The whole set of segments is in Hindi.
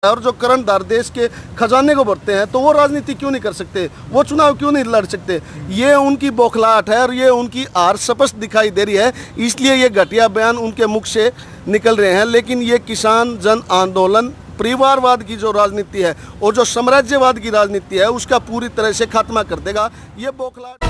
और जो कर्णधार देश के खजाने को भरते हैं, तो वो राजनीति क्यों नहीं कर सकते, वो चुनाव क्यों नहीं लड़ सकते। ये उनकी बौखलाहट है और ये उनकी हार स्पष्ट दिखाई दे रही है, इसलिए ये घटिया बयान उनके मुख से निकल रहे हैं। लेकिन ये किसान जन आंदोलन परिवारवाद की जो राजनीति है और जो साम्राज्यवाद की राजनीति है उसका पूरी तरह से खात्मा कर देगा। ये बौखलाहट।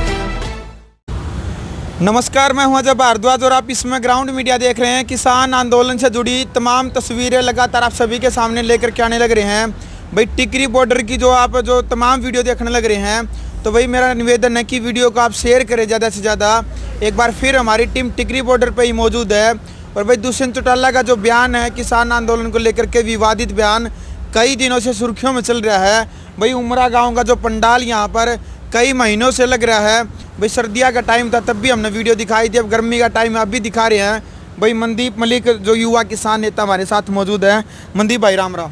नमस्कार, मैं हूं अजय भारद्वाज और आप इसमें ग्राउंड मीडिया देख रहे हैं। किसान आंदोलन से जुड़ी तमाम तस्वीरें लगातार आप सभी के सामने लेकर के आने लग रहे हैं। भाई टिकरी बॉर्डर की जो तमाम वीडियो देखने लग रहे हैं, तो भाई मेरा निवेदन है कि वीडियो को आप शेयर करें ज़्यादा से ज़्यादा। एक बार फिर हमारी टीम टिकरी बॉर्डर पर ही मौजूद है और भाई दुष्यंत चौटाला का जो बयान है किसान आंदोलन को लेकर के, विवादित बयान कई दिनों से सुर्खियों में चल रहा है। भाई उमरा गाँव का जो पंडाल यहाँ पर कई महीनों से लग रहा है। भाई सर्दियाँ का टाइम था तब भी हमने वीडियो दिखाई थी, अब गर्मी का टाइम है अब भी दिखा रहे हैं। भाई मनदीप मलिक जो युवा किसान नेता हमारे साथ मौजूद है। मनदीप भाई राम राम।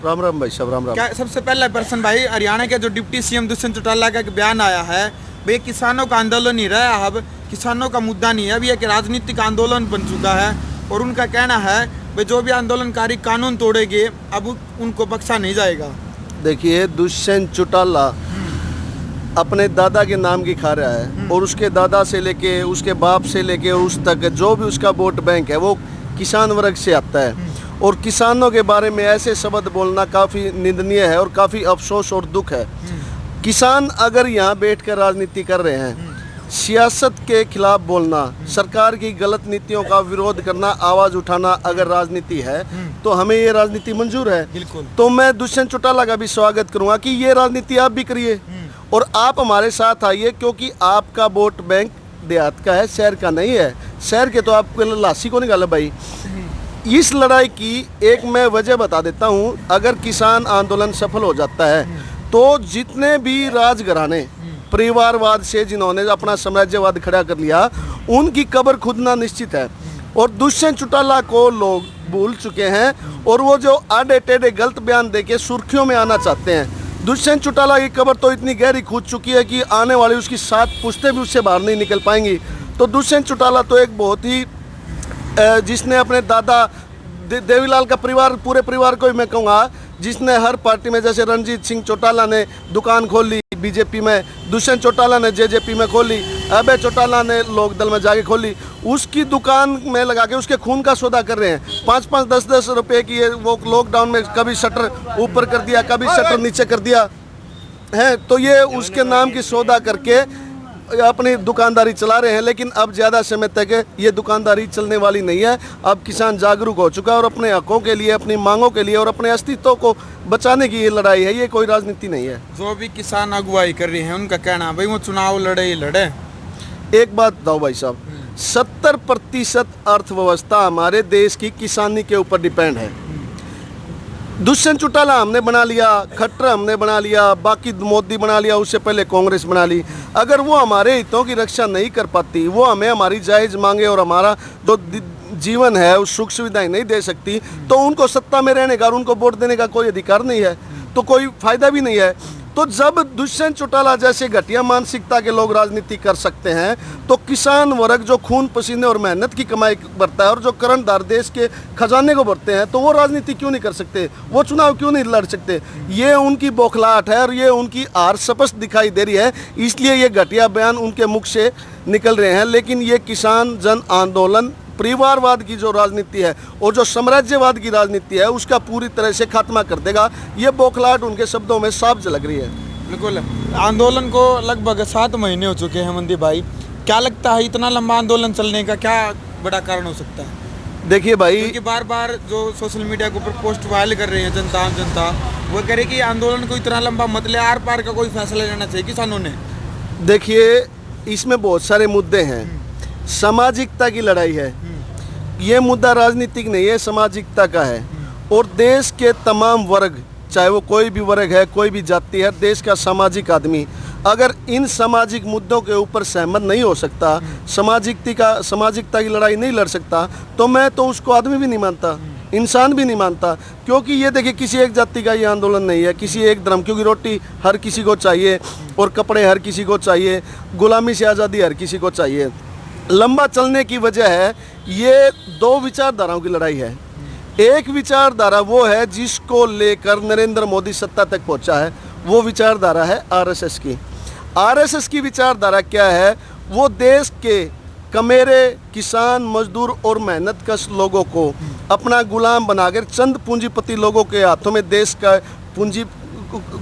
राम राम भाई साहब, राम राम। क्या सबसे पहला प्रश्न भाई, हरियाणा के जो डिप्टी सीएम दुष्यंत चौटाला का एक बयान आया है, भाई किसानों का आंदोलन नहीं रहा, अब किसानों का मुद्दा नहीं है, अब यह एक राजनीतिक आंदोलन बन चुका है। और उनका कहना है भाई जो भी आंदोलनकारी कानून तोड़ेंगे अब उनको बख्शा नहीं जाएगा। देखिए, दुष्यंत चौटाला अपने दादा के नाम की खा रहा है और उसके दादा से लेके उसके बाप से लेके उस तक जो भी उसका वोट बैंक है वो किसान वर्ग से आता है। और किसानों के बारे में ऐसे शब्द बोलना काफ़ी निंदनीय है और काफ़ी अफसोस और दुख है। किसान अगर यहाँ बैठकर राजनीति कर रहे हैं, सियासत के खिलाफ बोलना, सरकार की गलत नीतियों का विरोध करना, आवाज़ उठाना अगर राजनीति है तो हमें ये राजनीति मंजूर है। बिल्कुल। तो मैं दुष्यंत चौटाला का भी स्वागत करूँगा कि ये राजनीति आप भी करिए और आप हमारे साथ आइए, क्योंकि आपका वोट बैंक देहात का है, शहर का नहीं है। शहर के तो आपको लाशी को निकाला भाई। इस लड़ाई की एक मैं वजह बता देता हूँ। अगर किसान आंदोलन सफल हो जाता है तो जितने भी राजघराने परिवारवाद से जिन्होंने अपना साम्राज्यवाद खड़ा कर लिया, उनकी कब्र खुदना निश्चित है। और दुष्यंत चौटाला को लोग भूल चुके हैं और वो जो आड़े टेढ़े गलत बयान देके सुर्खियों में आना चाहते हैं। दुष्यंत चौटाला की कब्र तो इतनी गहरी कूद चुकी है कि आने वाली उसकी 7 पुश्तें भी उससे बाहर नहीं निकल पाएंगी। तो दुष्यंत चौटाला तो एक बहुत ही जिसने अपने दादा देवीलाल का परिवार, पूरे परिवार को ही मैं कहूँगा, जिसने हर पार्टी में, जैसे रणजीत सिंह चौटाला ने दुकान खोल ली बीजेपी में, दुष्यंत चौटाला ने जेजेपी में खोली, अभय चौटाला ने लोकदल में जाके खोली, उसकी दुकान में लगा के उसके खून का सौदा कर रहे हैं। 5-5, 10-10 रुपए की वो लॉकडाउन में कभी शटर ऊपर कर दिया, कभी शटर नीचे कर दिया है। तो ये उसके नाम की सौदा करके अपनी दुकानदारी चला रहे हैं। लेकिन अब ज़्यादा समय तक ये दुकानदारी चलने वाली नहीं है। अब किसान जागरूक हो चुका है और अपने हकों के लिए, अपनी मांगों के लिए और अपने अस्तित्व को बचाने की ये लड़ाई है, ये कोई राजनीति नहीं है। जो भी किसान अगुवाई कर रहे हैं उनका कहना है भाई वो चुनाव लड़े ही लड़े। एक बात बताओ भाई साहब, 70% अर्थव्यवस्था हमारे देश की किसानी के ऊपर डिपेंड है। दुष्यंत चौटाला हमने बना लिया, खट्टर हमने बना लिया, बाकी मोदी बना लिया, उससे पहले कांग्रेस बना ली। अगर वो हमारे हितों की रक्षा नहीं कर पाती, वो हमें हमारी जायज़ मांगे और हमारा जो जीवन है उस सुख सुविधाएं नहीं दे सकती, तो उनको सत्ता में रहने का और उनको वोट देने का कोई अधिकार नहीं है, तो कोई फायदा भी नहीं है। तो जब दुष्यंत चौटाला जैसे घटिया मानसिकता के लोग राजनीति कर सकते हैं, तो किसान वर्ग जो खून पसीने और मेहनत की कमाई भरता है और जो कर्णधार देश के खजाने को भरते हैं, तो वो राजनीति क्यों नहीं कर सकते, वो चुनाव क्यों नहीं लड़ सकते। ये उनकी बौखलाहट है और ये उनकी हार स्पष्ट दिखाई दे रही है, इसलिए ये घटिया बयान उनके मुख से निकल रहे हैं। लेकिन ये किसान जन आंदोलन परिवारवाद की जो राजनीति है और जो साम्राज्यवाद की राजनीति है उसका पूरी तरह से खात्मा कर देगा। ये बौखलाहट उनके शब्दों में साफ झलक रही है। बिल्कुल। आंदोलन को लगभग 7 महीने हो चुके हैं मनदीप भाई, क्या लगता है इतना लंबा आंदोलन चलने का क्या बड़ा कारण हो सकता है? देखिए भाई, क्योंकि बार बार जो सोशल मीडिया के ऊपर पोस्ट वायरल कर रहे हैं जनता वो कह रहे कि आंदोलन को इतना लंबा मत ले, आर पार का कोई फैसला लेना चाहिए किसानों ने। देखिए, इसमें बहुत सारे मुद्दे हैं। सामाजिकता की लड़ाई है, ये मुद्दा राजनीतिक नहीं है, सामाजिकता का है। और देश के तमाम वर्ग, चाहे वो कोई भी वर्ग है, कोई भी जाति है, देश का सामाजिक आदमी अगर इन सामाजिक मुद्दों के ऊपर सहमत नहीं हो सकता, सामाजिकता की लड़ाई नहीं लड़ सकता, तो मैं तो उसको आदमी भी नहीं मानता, इंसान भी नहीं मानता। क्योंकि ये देखिए, किसी एक जाति का ये आंदोलन नहीं है, किसी एक धर्म, क्योंकि रोटी हर किसी को चाहिए और कपड़े हर किसी को चाहिए, गुलामी से आज़ादी हर किसी को चाहिए। लंबा चलने की वजह है ये 2 विचारधाराओं की लड़ाई है। एक विचारधारा वो है जिसको लेकर नरेंद्र मोदी सत्ता तक पहुंचा है, वो विचारधारा है आरएसएस की। आरएसएस की विचारधारा क्या है? वो देश के कमेरे, किसान, मजदूर और मेहनतकश लोगों को अपना गुलाम बनाकर चंद पूंजीपति लोगों के हाथों में देश का पूंजी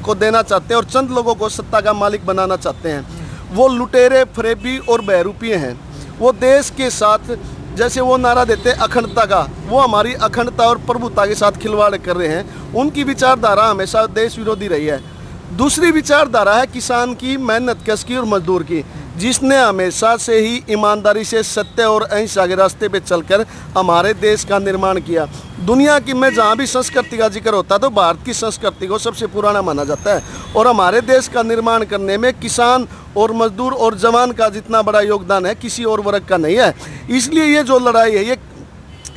को देना चाहते हैं और चंद लोगों को सत्ता का मालिक बनाना चाहते हैं। वो लुटेरे, फरेबी और बहरूपीय हैं। वो देश के साथ, जैसे वो नारा देते हैं अखंडता का, वो हमारी अखंडता और प्रभुता के साथ खिलवाड़ कर रहे हैं। उनकी विचारधारा हमेशा देश विरोधी रही है। दूसरी विचारधारा है किसान की, मेहनतकश की और मजदूर की, जिसने हमेशा से ही ईमानदारी से, सत्य और अहिंसा के रास्ते पे चलकर हमारे देश का निर्माण किया। दुनिया की में जहाँ भी संस्कृति का जिक्र होता है तो भारत की संस्कृति को सबसे पुराना माना जाता है और हमारे देश का निर्माण करने में किसान और मजदूर और जवान का जितना बड़ा योगदान है किसी और वर्ग का नहीं है। इसलिए ये जो लड़ाई है, ये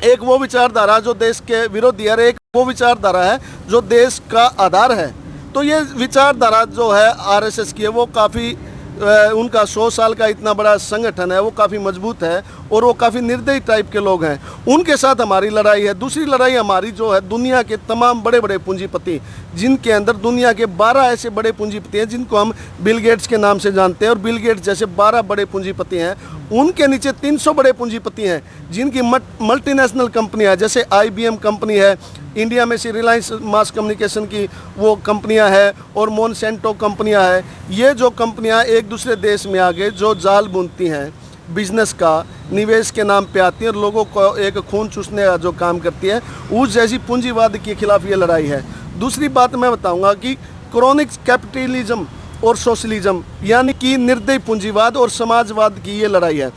एक वो विचारधारा जो देश के विरोधी है, एक वो विचारधारा है जो देश का आधार है। तो ये विचारधारा जो है आरएसएस की है, वो काफ़ी उनका 100 साल का इतना बड़ा संगठन है, वो काफ़ी मजबूत है और वो काफ़ी निर्दयी टाइप के लोग हैं। उनके साथ हमारी लड़ाई है। दूसरी लड़ाई हमारी जो है दुनिया के तमाम बड़े बड़े पूंजीपति, जिनके अंदर दुनिया के 12 ऐसे बड़े पूंजीपति हैं जिनको हम बिल गेट्स के नाम से जानते हैं, और बिल गेट्स जैसे 12 बड़े पूंजीपति हैं। उनके नीचे 300 बड़े पूंजीपति हैं जिनकी मल्टीनेशनल कंपनियां हैं, जैसे IBM कंपनी है, इंडिया में से रिलायंस मास कम्युनिकेशन की वो कंपनियां हैं और मोनसेंटो कंपनियां हैं। ये जो कंपनियां एक दूसरे देश में आगे जो जाल बुनती हैं बिजनेस का, निवेश के नाम पे आती हैं और लोगों को एक खून चूसने का जो काम करती है, उस जैसी पूंजीवाद के खिलाफ ये लड़ाई है। दूसरी बात मैं बताऊंगा कि क्रोनिक कैपिटलिज्म और सोशलिज्म, यानी कि निर्दयी पूंजीवाद और समाजवाद की ये लड़ाई है।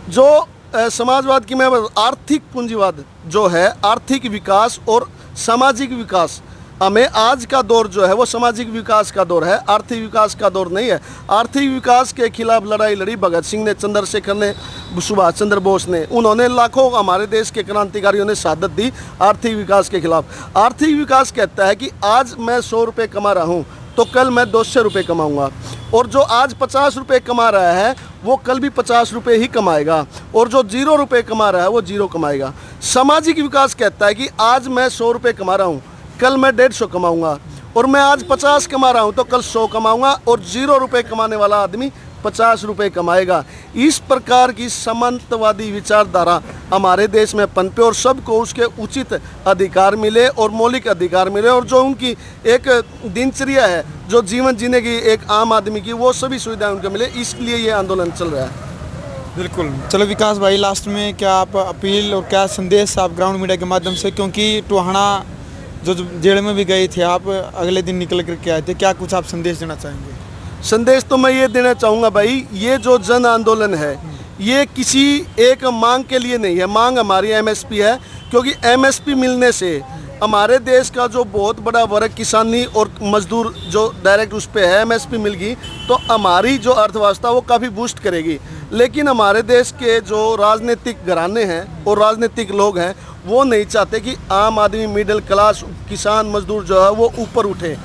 जो समाजवाद की मैं आर्थिक पूंजीवाद जो है, आर्थिक विकास और सामाजिक विकास, हमें आज का दौर जो है वो सामाजिक विकास का दौर है, आर्थिक विकास का दौर नहीं है। आर्थिक विकास के खिलाफ लड़ाई लड़ी भगत सिंह ने, चंद्रशेखर ने, सुभाष चंद्र बोस ने। उन्होंने लाखों हमारे देश के क्रांतिकारियों ने शहादत दी आर्थिक विकास के खिलाफ। आर्थिक विकास कहता है कि आज मैं 100 रुपये कमा रहा हूँ तो कल मैं 200 रुपये कमाऊँगा, और जो आज 50 रुपये कमा रहा है वो कल भी 50 रुपये ही कमाएगा, और जो 0 रुपये कमा रहा है वो 0 कमाएगा। सामाजिक विकास कहता है कि आज मैं 100 रुपये कमा रहा हूँ, कल मैं 150 कमाऊँगा, और मैं आज 50 कमा रहा हूँ तो कल 100 कमाऊँगा, और 0 रुपये कमाने वाला आदमी 50 रुपये कमाएगा। इस प्रकार की सामंतवादी विचारधारा हमारे देश में पनपे और सबको उसके उचित अधिकार मिले और मौलिक अधिकार मिले, और जो उनकी एक दिनचर्या है, जो जीवन जीने की एक आम आदमी की, वो सभी सुविधाएं उनको मिले। इसलिए ये आंदोलन चल रहा है। बिल्कुल। चलो विकास भाई, लास्ट में क्या आप अपील और क्या संदेश आप ग्राउंड मीडिया के माध्यम से, क्योंकि टोहाना जो जेल में भी गए थे आप, अगले दिन निकल करके आए थे, क्या कुछ आप संदेश देना चाहेंगे? संदेश तो मैं ये देना चाहूँगा भाई, ये जो जन आंदोलन है ये किसी एक मांग के लिए नहीं है। मांग हमारी MSP है, क्योंकि MSP मिलने से हमारे देश का जो बहुत बड़ा वर्ग किसानी और मजदूर जो डायरेक्ट उस पर है, MSP मिल गई तो हमारी जो अर्थव्यवस्था वो काफ़ी बूस्ट करेगी। लेकिन हमारे देश के जो राजनीतिक घराने हैं और राजनीतिक लोग हैं वो नहीं चाहते कि आम आदमी, मिडिल क्लास, किसान, मजदूर जो है वो ऊपर उठे,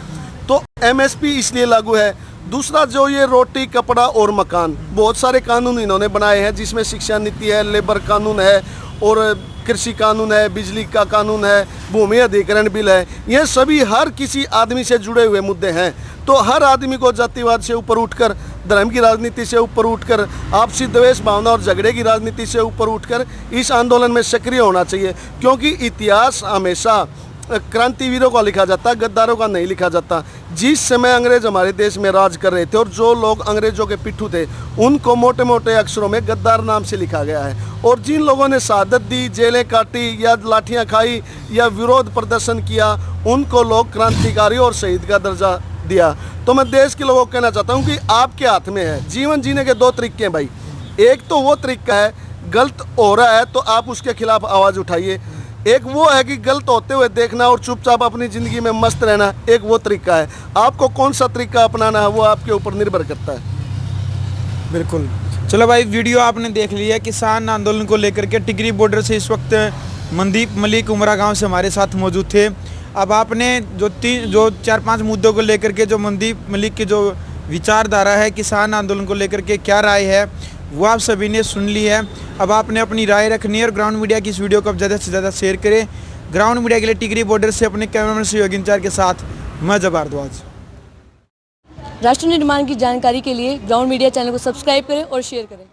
तो MSP इसलिए लागू है। दूसरा, जो ये रोटी, कपड़ा और मकान, बहुत सारे कानून इन्होंने बनाए हैं, जिसमें शिक्षा नीति है, लेबर कानून है और कृषि कानून है, बिजली का कानून है, भूमि अधिग्रहण बिल है। ये सभी हर किसी आदमी से जुड़े हुए मुद्दे हैं। तो हर आदमी को जातिवाद से ऊपर उठकर, धर्म की राजनीति से ऊपर उठकर, आपसी द्वेष भावना और झगड़े की राजनीति से ऊपर उठकर इस आंदोलन में सक्रिय होना चाहिए, क्योंकि इतिहास हमेशा क्रांतिवीरों का लिखा जाता है, गद्दारों का नहीं लिखा जाता। जिस समय अंग्रेज हमारे देश में राज कर रहे थे और जो लोग अंग्रेजों के पिट्ठू थे उनको मोटे मोटे अक्षरों में गद्दार नाम से लिखा गया है, और जिन लोगों ने शहादत दी, जेलें काटी या लाठियां खाई या विरोध प्रदर्शन किया, उनको लोग क्रांतिकारी और शहीद का दर्जा दिया। तो मैं देश के लोगों को कहना चाहता हूँ कि आपके हाथ में है। जीवन जीने के 2 तरीके हैं भाई। एक तो वो तरीका है, गलत हो रहा है तो आप उसके खिलाफ आवाज़ उठाइए। एक वो है कि गलत होते हुए देखना और चुपचाप अपनी ज़िंदगी में मस्त रहना, एक वो तरीका है। आपको कौन सा तरीका अपनाना है वो आपके ऊपर निर्भर करता है। बिल्कुल। चलो भाई, वीडियो आपने देख लिया है किसान आंदोलन को लेकर के। टिकरी बॉर्डर से इस वक्त मनदीप मलिक उमरा गांव से हमारे साथ मौजूद थे। अब आपने जो 4-5 मुद्दों को लेकर के, जो मनदीप मलिक की जो विचारधारा है किसान आंदोलन को लेकर के, क्या राय है, वो आप सभी ने सुन ली है। अब आपने अपनी राय रखनी है और ग्राउंड मीडिया की इस वीडियो को अब ज़्यादा से ज़्यादा शेयर करें ग्राउंड मीडिया के लिए टिकरी बॉर्डर से अपने कैमरामैन सहयोगी इंचार्ज के साथ मैं जब भारद्वाज। राष्ट्र निर्माण की जानकारी के लिए ग्राउंड मीडिया चैनल को सब्सक्राइब करें और शेयर करें।